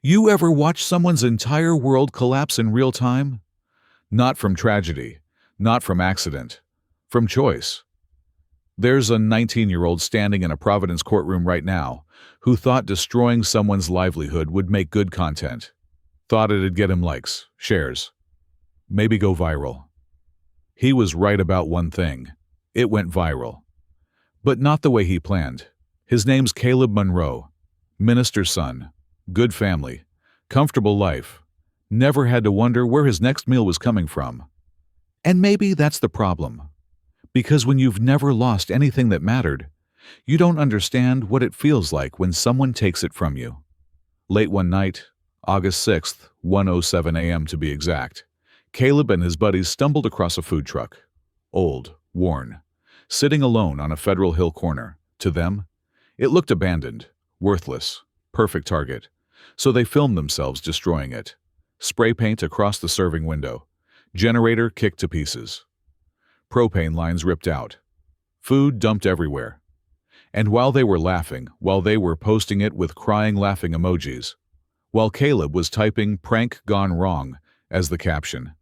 You ever watch someone's entire world collapse in real time? Not from tragedy, not from accident, from choice. There's a 19-year-old standing in a Providence courtroom right now who thought destroying someone's livelihood would make good content. Thought it'd get him likes, shares, maybe go viral. He was right about one thing. It went viral. But not the way he planned. His name's Caleb Monroe. Minister's son. Good family. Comfortable life. Never had to wonder where his next meal was coming from. And maybe that's the problem. Because when you've never lost anything that mattered, you don't understand what it feels like when someone takes it from you. Late one night, August 6th, 1:07 a.m. to be exact, Caleb and his buddies stumbled across a food truck. Old, worn, sitting alone on a Federal Hill corner. To them, it looked abandoned, worthless, perfect target. So they filmed themselves destroying it. Spray paint across the serving window. Generator kicked to pieces. Propane lines ripped out. Food dumped everywhere. And while they were laughing, while they were posting it with crying laughing emojis, while Caleb was typing "prank gone wrong" as the caption,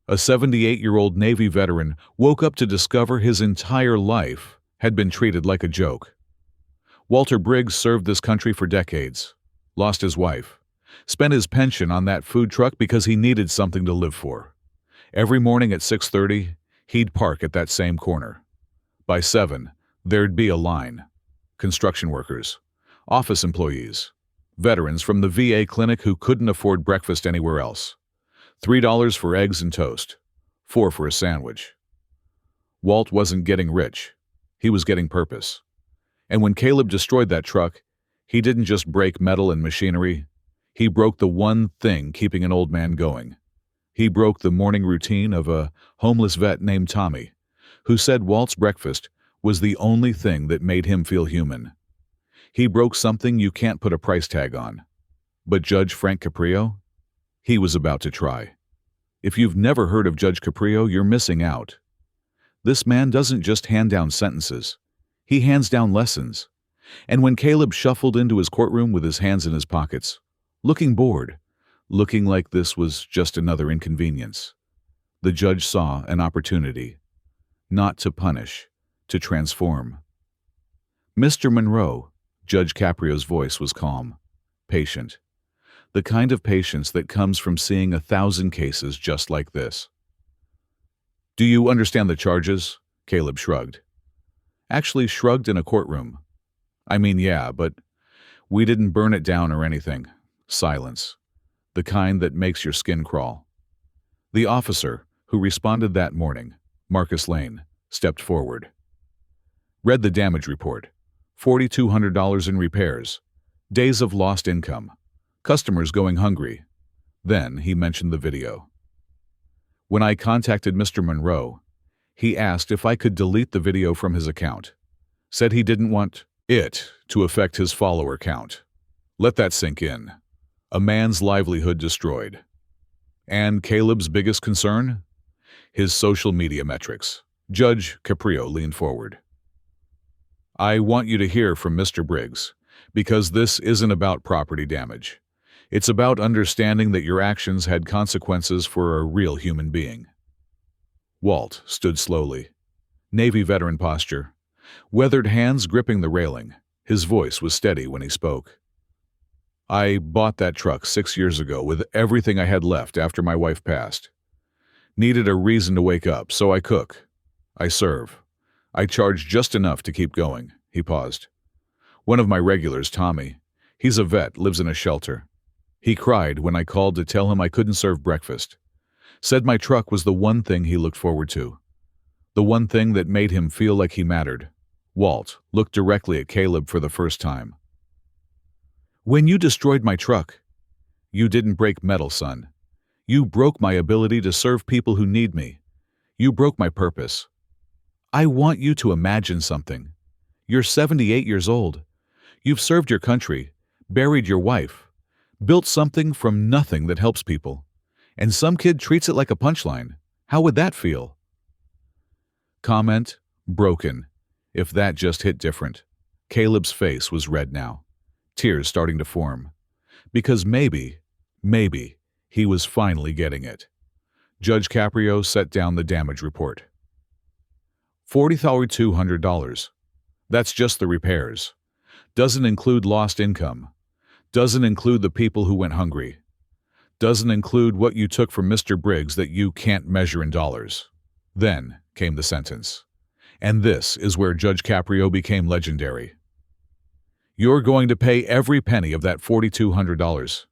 a 78-year-old Navy veteran woke up to discover his entire life had been treated like a joke. Walter Briggs served this country for decades, lost his wife, spent his pension on that food truck because he needed something to live for. Every morning at 6:30, he'd park at that same corner. By 7, there'd be a line. Construction workers, office employees, veterans from the VA clinic who couldn't afford breakfast anywhere else. $3 for eggs and toast, $4 for a sandwich. Walt wasn't getting rich. He was getting purpose. And when Caleb destroyed that truck, he didn't just break metal and machinery. He broke the one thing keeping an old man going. He broke the morning routine of a homeless vet named Tommy, who said Walt's breakfast was the only thing that made him feel human. He broke something you can't put a price tag on. But Judge Frank Caprio? He was about to try. If you've never heard of Judge Caprio, you're missing out. This man doesn't just hand down sentences. He hands down lessons. And when Caleb shuffled into his courtroom with his hands in his pockets, looking bored, looking like this was just another inconvenience, the judge saw an opportunity, not to punish, to transform. Mr. Monroe, Judge Caprio's voice was calm, patient, the kind of patience that comes from seeing 1,000 cases just like this. Do you understand the charges? Caleb shrugged. Actually shrugged in a courtroom. I mean, yeah, but we didn't burn it down or anything. Silence. The kind that makes your skin crawl. The officer, who responded that morning, Marcus Lane, stepped forward. Read the damage report. $4,200 in repairs. Days of lost income. Customers going hungry. Then he mentioned the video. When I contacted Mr. Monroe, he asked if I could delete the video from his account. Said he didn't want it to affect his follower count. Let that sink in. A man's livelihood destroyed. And Caleb's biggest concern? His social media metrics. Judge Caprio leaned forward. I want you to hear from Mr. Briggs, because this isn't about property damage. It's about understanding that your actions had consequences for a real human being. Walt stood slowly. Navy veteran posture. Weathered hands gripping the railing. His voice was steady when he spoke. I bought that truck 6 years ago with everything I had left after my wife passed. Needed a reason to wake up, so I cook. I serve. I charge just enough to keep going. He paused. One of my regulars, Tommy, he's a vet, lives in a shelter. He cried when I called to tell him I couldn't serve breakfast. Said my truck was the one thing he looked forward to. The one thing that made him feel like he mattered. Walt looked directly at Caleb for the first time. When you destroyed my truck, you didn't break metal, son. You broke my ability to serve people who need me. You broke my purpose. I want you to imagine something. You're 78 years old. You've served your country, buried your wife, built something from nothing that helps people, and some kid treats it like a punchline. How would that feel? Comment, broken. If that just hit different. Caleb's face was red now, tears starting to form. Because maybe, he was finally getting it. Judge Caprio set down the damage report. $40,200. That's just the repairs. Doesn't include lost income. Doesn't include the people who went hungry. Doesn't include what you took from Mr. Briggs that you can't measure in dollars. Then came the sentence. And this is where Judge Caprio became legendary. You're going to pay every penny of that $4,200.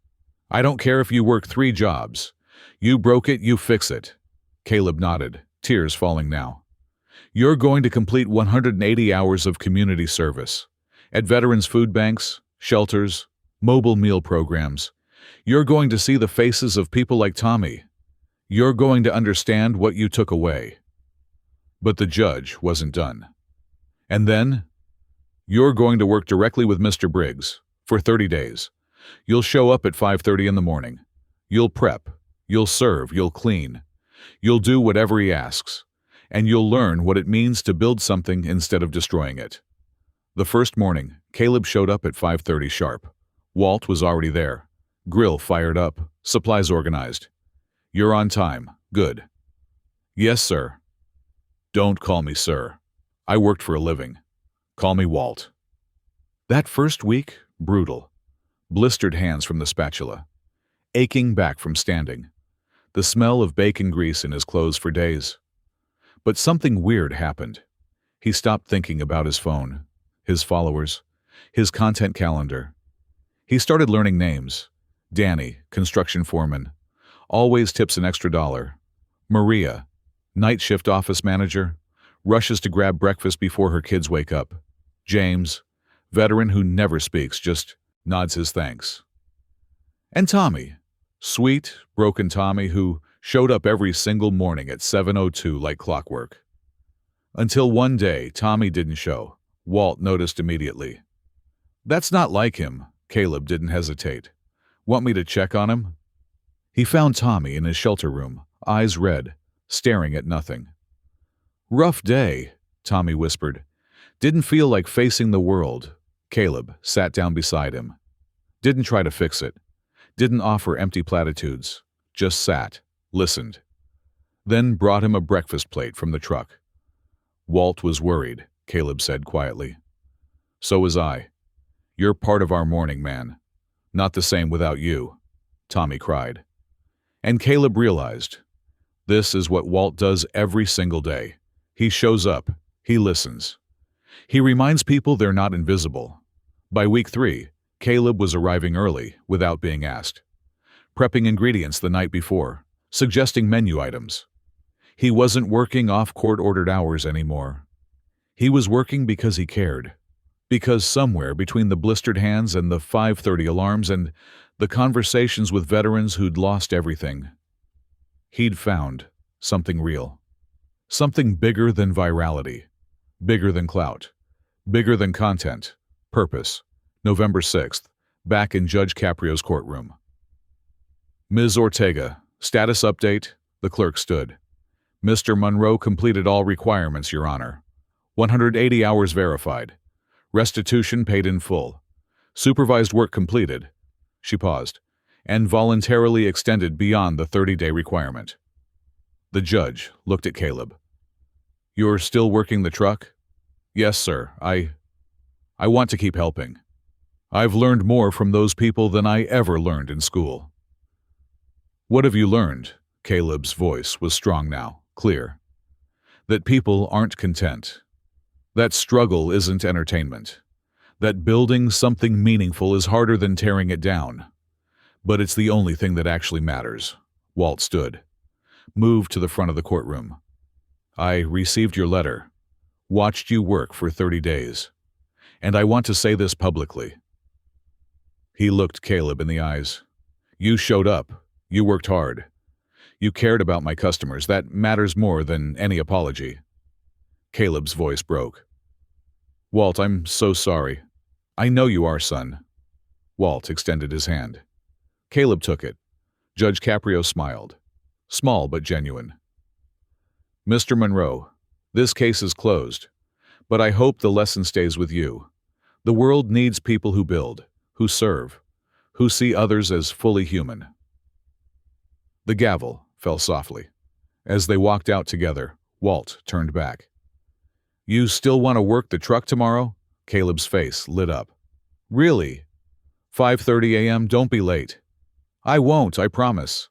I don't care if you work 3 jobs. You broke it, you fix it. Caleb nodded, tears falling now. You're going to complete 180 hours of community service at veterans' food banks, shelters, mobile meal programs. You're going to see the faces of people like Tommy. You're going to understand what you took away. But the judge wasn't done. And then, you're going to work directly with Mr. Briggs for 30 days. You'll show up at 5:30 in the morning. You'll prep. You'll serve. You'll clean. You'll do whatever he asks. And you'll learn what it means to build something instead of destroying it. The first morning, Caleb showed up at 5:30 sharp. Walt was already there. Grill fired up. Supplies organized. You're on time. Good. Yes, sir. Don't call me sir. I worked for a living. Call me Walt. That first week, brutal. Blistered hands from the spatula. Aching back from standing. The smell of bacon grease in his clothes for days. But something weird happened. He stopped thinking about his phone, his followers, his content calendar. He started learning names. Danny, construction foreman. Always tips an extra $1. Maria, night shift office manager. Rushes to grab breakfast before her kids wake up. James, veteran who never speaks, just nods his thanks. And Tommy, sweet, broken Tommy who showed up every single morning at 7:02 like clockwork. Until one day, Tommy didn't show. Walt noticed immediately. That's not like him. Caleb didn't hesitate. Want me to check on him? He found Tommy in his shelter room, eyes red, staring at nothing. Rough day, Tommy whispered. Didn't feel like facing the world. Caleb sat down beside him. Didn't try to fix it. Didn't offer empty platitudes. Just sat, listened. Then brought him a breakfast plate from the truck. Walt was worried, Caleb said quietly. So was I. You're part of our morning, man. Not the same without you, Tommy cried. And Caleb realized, this is what Walt does every single day. He shows up. He listens. He reminds people they're not invisible. By week 3, Caleb was arriving early without being asked. Prepping ingredients the night before, suggesting menu items. He wasn't working off court-ordered hours anymore. He was working because he cared. Because somewhere between the blistered hands and the 5:30 alarms and the conversations with veterans who'd lost everything, he'd found something real. Something bigger than virality. Bigger than clout. Bigger than content. Purpose. November 6th, back in Judge Caprio's courtroom. Ms. Ortega, status update, the clerk stood. Mr. Monroe completed all requirements, Your Honor. 180 hours verified. Restitution paid in full. Supervised work completed. She paused, and voluntarily extended beyond the 30-day requirement. The judge looked at Caleb. You're still working the truck? Yes, sir. I want to keep helping. I've learned more from those people than I ever learned in school. What have you learned? Caleb's voice was strong now, clear. That people aren't content. That struggle isn't entertainment. That building something meaningful is harder than tearing it down. But it's the only thing that actually matters. Walt stood. Moved to the front of the courtroom. I received your letter. Watched you work for 30 days. And I want to say this publicly. He looked Caleb in the eyes. You showed up. You worked hard. You cared about my customers. That matters more than any apology. Caleb's voice broke. Walt, I'm so sorry. I know you are, son. Walt extended his hand. Caleb took it. Judge Caprio smiled. Small but genuine. Mr. Monroe, this case is closed, but I hope the lesson stays with you. The world needs people who build, who serve, who see others as fully human. The gavel fell softly. As they walked out together, Walt turned back. "You still want to work the truck tomorrow?" Caleb's face lit up. "Really? 5:30 a.m., don't be late." "I won't, I promise."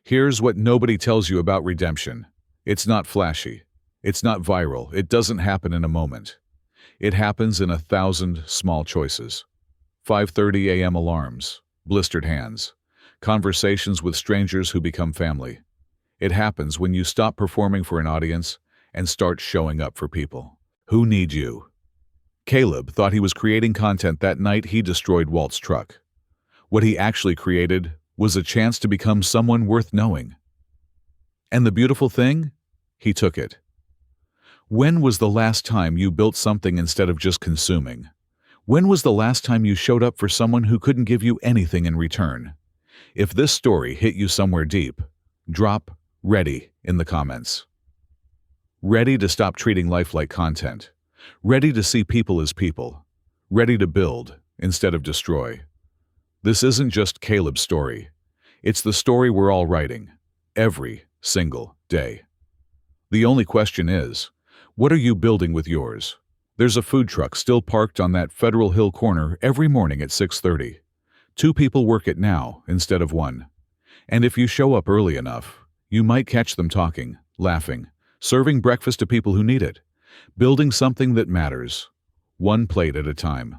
Here's what nobody tells you about redemption. It's not flashy. It's not viral. It doesn't happen in a moment. It happens in 1,000 small choices. 5:30 a.m. alarms, blistered hands, conversations with strangers who become family. It happens when you stop performing for an audience and start showing up for people who need you. Caleb thought he was creating content that night he destroyed Walt's truck. What he actually created was a chance to become someone worth knowing. And the beautiful thing? He took it. When was the last time you built something instead of just consuming? When was the last time you showed up for someone who couldn't give you anything in return? If this story hit you somewhere deep, drop "ready" in the comments. Ready to stop treating life like content. Ready to see people as people. Ready to build instead of destroy. This isn't just Caleb's story. It's the story we're all writing, every single day. The only question is, what are you building with yours? There's a food truck still parked on that Federal Hill corner every morning at 6:30. 2 people work it now instead of 1. And if you show up early enough, you might catch them talking, laughing, serving breakfast to people who need it, building something that matters, one plate at a time.